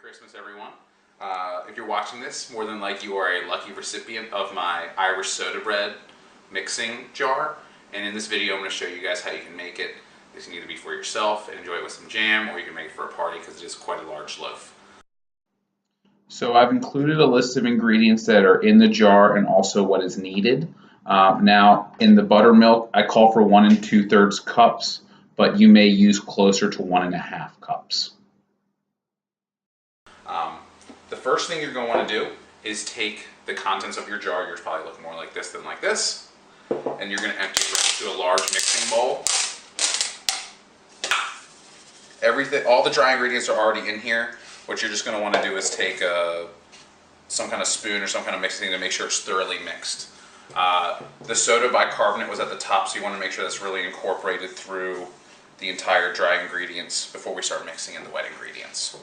Christmas, everyone. If you're watching this, more than like you are a lucky recipient of my Irish soda bread mixing jar. And in this video, I'm going to show you guys how you can make it. This can either be for yourself and enjoy it with some jam, or you can make it for a party because it is quite a large loaf. So I've included a list of ingredients that are in the jar and also what is needed. Now, in the buttermilk, I call for 1 2/3 cups, but you may use closer to 1 1/2 cups. The first thing you're going to want to do is take the contents of your jar. Yours probably look more like this than like this. And you're going to empty it into a large mixing bowl. All the dry ingredients are already in here. What you're just going to want to do is take some kind of spoon or some kind of mixing thing to make sure it's thoroughly mixed. The soda bicarbonate was at the top, so you want to make sure that's really incorporated through the entire dry ingredients before we start mixing in the wet ingredients.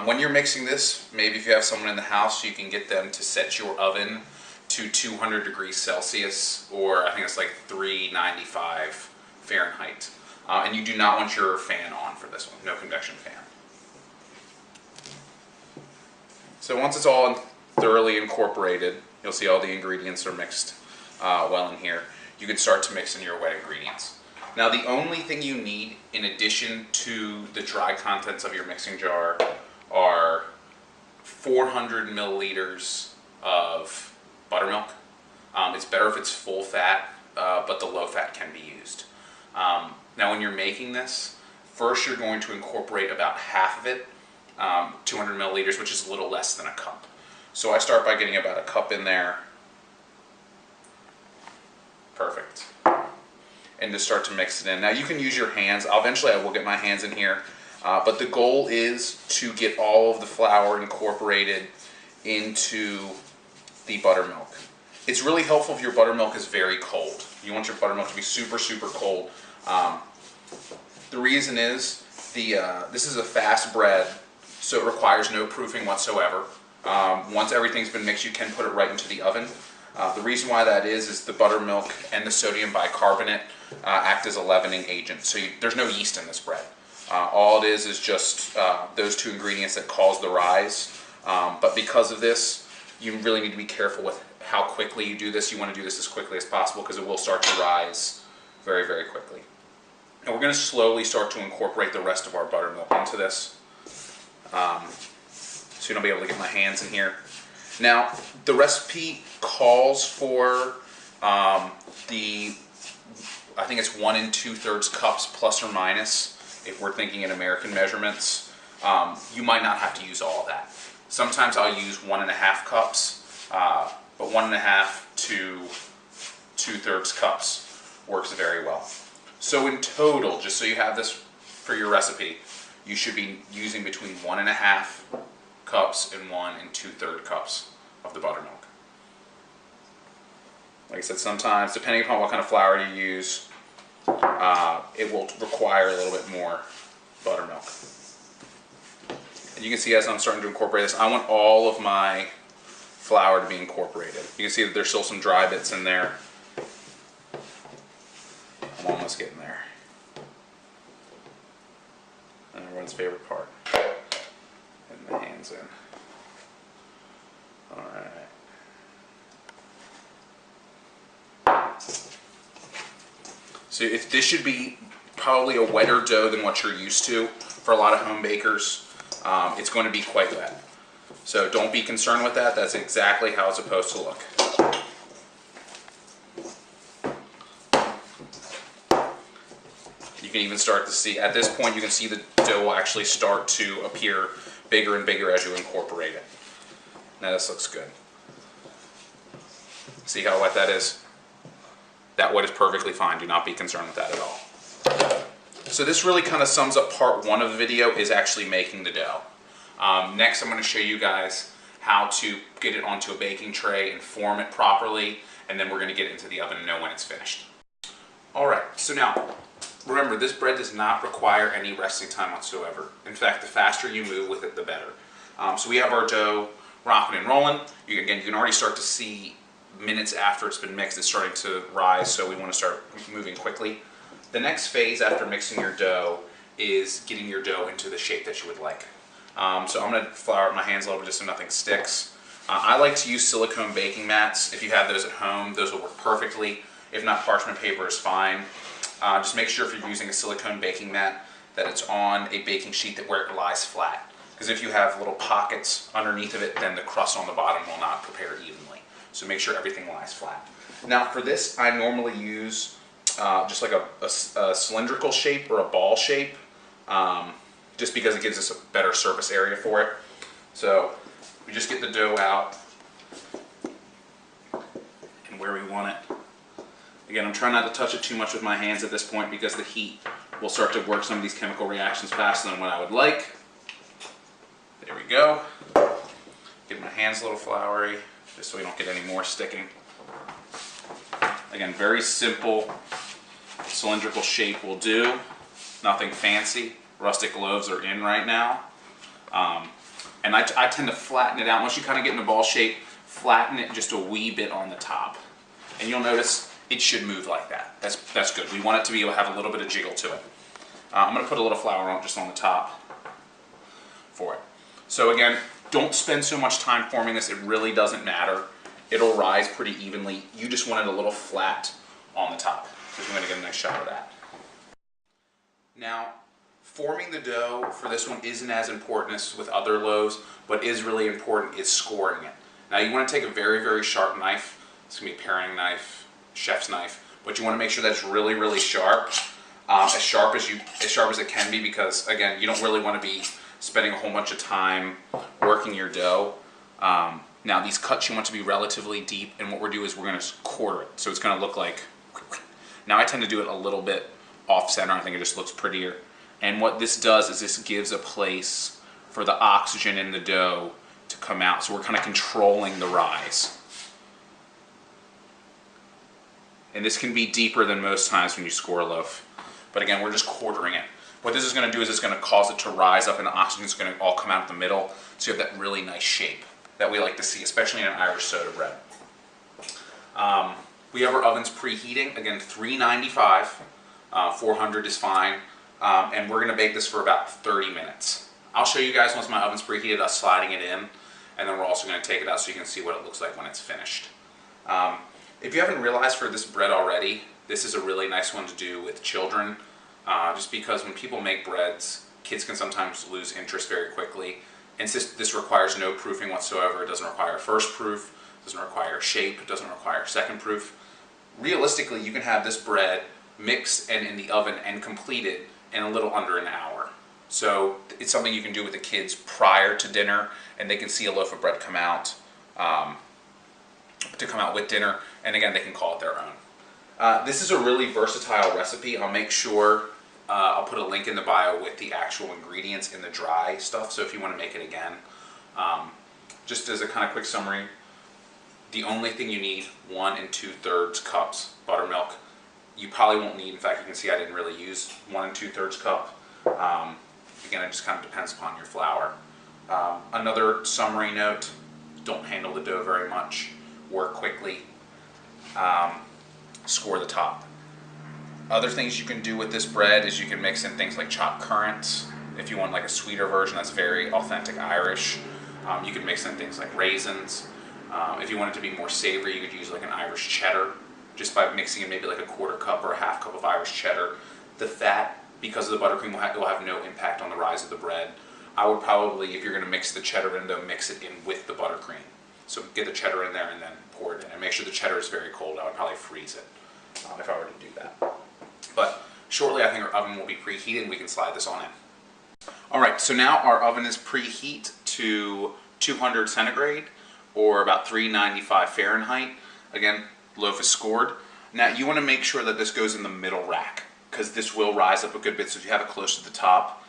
When you're mixing this, maybe if you have someone in the house, you can get them to set your oven to 200 degrees Celsius, or I think it's like 395 Fahrenheit. And you do not want your fan on for this one, no convection fan. So once it's all thoroughly incorporated, you'll see all the ingredients are mixed well in here. You can start to mix in your wet ingredients. Now the only thing you need in addition to the dry contents of your mixing jar are 400 milliliters of buttermilk. It's better if it's full fat, but the low fat can be used. Now when you're making this, first you're going to incorporate about half of it, 200 milliliters, which is a little less than a cup. So I start by getting about a cup in there. Perfect. And just start to mix it in. Now you can use your hands. Eventually I will get my hands in here, but the goal is to get all of the flour incorporated into the buttermilk. It's really helpful if your buttermilk is very cold. You want your buttermilk to be super, super cold. The reason is this is a fast bread, so it requires no proofing whatsoever. Once everything's been mixed, you can put it right into the oven. The reason why that is the buttermilk and the sodium bicarbonate act as a leavening agent. So there's no yeast in this bread. All it is just those two ingredients that cause the rise. But because of this, you really need to be careful with how quickly you do this. You want to do this as quickly as possible because it will start to rise very, very quickly. And we're going to slowly start to incorporate the rest of our buttermilk into this. Soon I'll be able to get my hands in here. Now, the recipe calls for I think it's 1 2/3 cups plus or minus, if we're thinking in American measurements. You might not have to use all of that. Sometimes I'll use 1 1/2 cups, but 1 1/2 to 2/3 cups works very well. So in total, just so you have this for your recipe, you should be using between 1 1/2 cups and 1 2/3 cups of the buttermilk. Like I said, sometimes, depending upon what kind of flour you use, it will require a little bit more buttermilk. And you can see as I'm starting to incorporate this, I want all of my flour to be incorporated. You can see that there's still some dry bits in there. I'm almost getting there. And everyone's favorite part. Getting the hands in. Alright. So this should be probably a wetter dough than what you're used to for a lot of home bakers. It's going to be quite wet. So don't be concerned with that. That's exactly how it's supposed to look. You can even start to see, at this point you can see the dough will actually start to appear bigger and bigger as you incorporate it. Now this looks good. See how wet that is? That wet is perfectly fine. Do not be concerned with that at all. So this really kind of sums up part 1 of the video, is actually making the dough. Next I'm going to show you guys how to get it onto a baking tray and form it properly, and then we're going to get it into the oven and know when it's finished. Alright, so now remember, this bread does not require any resting time whatsoever. In fact, the faster you move with it, the better. So we have our dough rocking and rolling. You can already start to see minutes after it's been mixed, it's starting to rise, so we want to start moving quickly. The next phase after mixing your dough is getting your dough into the shape that you would like. So I'm going to flour my hands a little bit just so nothing sticks. I like to use silicone baking mats. If you have those at home, those will work perfectly. If not, parchment paper is fine. Just make sure if you're using a silicone baking mat that it's on a baking sheet where it lies flat. Because if you have little pockets underneath of it, then the crust on the bottom will not prepare evenly. So make sure everything lies flat. Now for this, I normally use just like a cylindrical shape or a ball shape, just because it gives us a better surface area for it. So we just get the dough out and where we want it. Again, I'm trying not to touch it too much with my hands at this point because the heat will start to work some of these chemical reactions faster than what I would like. There we go. Get my hands a little floury just so we don't get any more sticking. Again, very simple cylindrical shape will do. Nothing fancy. Rustic loaves are in right now. And I tend to flatten it out. Once you kind of get in a ball shape, flatten it just a wee bit on the top. And you'll notice it should move like that. That's good. We want it to be able to have a little bit of jiggle to it. I'm going to put a little flour on it just on the top for it. So again, don't spend so much time forming this. It really doesn't matter. It'll rise pretty evenly. You just want it a little flat on the top. So we're going to get a nice shot of that. Now, forming the dough for this one isn't as important as with other loaves, but is really important is scoring it. Now you want to take a very, very sharp knife. It's going to be a paring knife, chef's knife, but you want to make sure that it's really, really sharp. As sharp as it can be, because again, you don't really want to be spending a whole bunch of time working your dough. Now these cuts you want to be relatively deep, and what we're doing is we're going to quarter it. So it's going to look like, now I tend to do it a little bit off center. I think it just looks prettier. And what this does is this gives a place for the oxygen in the dough to come out. So we're kind of controlling the rise. And this can be deeper than most times when you score a loaf. But again, we're just quartering it. What this is going to do is it's going to cause it to rise up, and the oxygen is going to all come out of the middle. So you have that really nice shape that we like to see, especially in an Irish soda bread. We have our ovens preheating. Again, 395. 400 is fine. And we're going to bake this for about 30 minutes. I'll show you guys once my oven's preheated, us sliding it in, and then we're also going to take it out so you can see what it looks like when it's finished. If you haven't realized for this bread already, this is a really nice one to do with children, just because when people make breads, kids can sometimes lose interest very quickly. And this requires no proofing whatsoever. It doesn't require first proof, it doesn't require shape, it doesn't require second proof. Realistically, you can have this bread mixed and in the oven and completed in a little under an hour. So it's something you can do with the kids prior to dinner, and they can see a loaf of bread come out with dinner, and again, they can call it their own. This is a really versatile recipe. I'll make sure I'll put a link in the bio with the actual ingredients in the dry stuff, so if you want to make it again. Just as a kind of quick summary, the only thing you need, 1 2/3 cups buttermilk. You probably won't need, in fact, you can see I didn't really use 1 2/3 cup. Again, it just kind of depends upon your flour. Another summary note, don't handle the dough very much, work quickly, score the top. Other things you can do with this bread is you can mix in things like chopped currants. If you want like a sweeter version that's very authentic Irish, you can mix in things like raisins. If you want it to be more savory, you could use like an Irish cheddar, just by mixing in maybe like a 1/4 cup or a 1/2 cup of Irish cheddar. The fat, because of the buttercream, will have no impact on the rise of the bread. I would probably, if you're going to mix the cheddar in, though, mix it in with the buttercream. So get the cheddar in there and then pour it in. And make sure the cheddar is very cold. I would probably freeze it if I were to do that. But shortly, I think our oven will be preheated and we can slide this on in. Alright, so now our oven is preheat to 200 centigrade or about 395 Fahrenheit. Again, loaf is scored. Now you want to make sure that this goes in the middle rack, because this will rise up a good bit. So if you have it close to the top,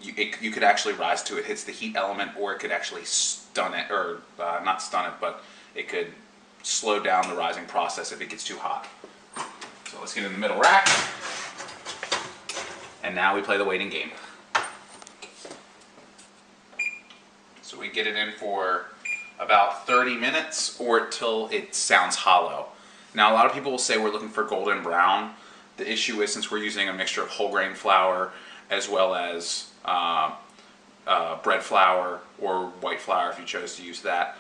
you could actually rise to it. Hits the heat element, or it could actually stun it, or not stun it, but it could slow down the rising process if it gets too hot. So let's get in the middle rack, and now we play the waiting game. So we get it in for about 30 minutes or till it sounds hollow. Now a lot of people will say we're looking for golden brown. The issue is, since we're using a mixture of whole grain flour as well as bread flour or white flour if you chose to use that.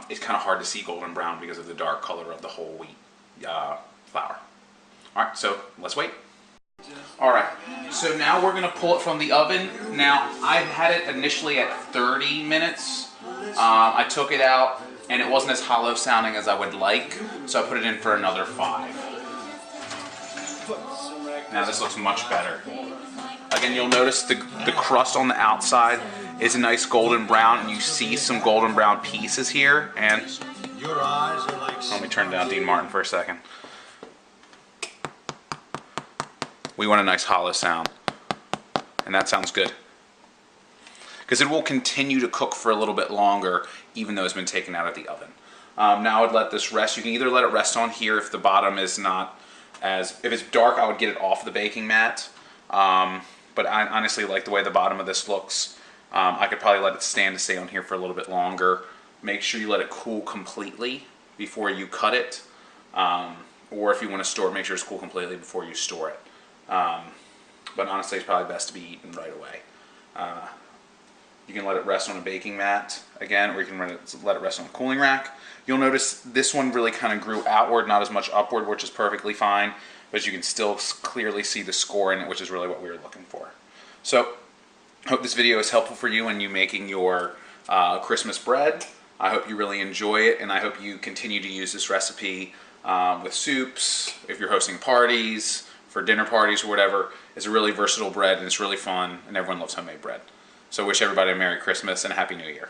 It's kind of hard to see golden brown because of the dark color of the whole wheat flour. All right, so let's wait. All right, so now we're gonna pull it from the oven. Now, I had it initially at 30 minutes. I took it out and it wasn't as hollow sounding as I would like, so I put it in for another 5. Now this looks much better. Again, you'll notice the crust on the outside is a nice golden brown, and you see some golden brown pieces here. And let me turn down Dean Martin for a second. We want a nice hollow sound, and that sounds good. Because it will continue to cook for a little bit longer, even though it's been taken out of the oven. Now I would let this rest. You can either let it rest on here if the bottom is not as, if it's dark, I would get it off the baking mat. But I honestly like the way the bottom of this looks. I could probably let it stand to stay on here for a little bit longer. Make sure you let it cool completely before you cut it. Or if you want to store it, make sure it's cool completely before you store it. But honestly, it's probably best to be eaten right away. You can let it rest on a baking mat again, or you can let it rest on a cooling rack. You'll notice this one really kind of grew outward, not as much upward, which is perfectly fine, but you can still clearly see the score in it, which is really what we were looking for. So, I hope this video is helpful for you in you making your Christmas bread. I hope you really enjoy it, and I hope you continue to use this recipe with soups, if you're hosting parties, for dinner parties or whatever. It's a really versatile bread, and it's really fun, and everyone loves homemade bread. So I wish everybody a Merry Christmas and a Happy New Year.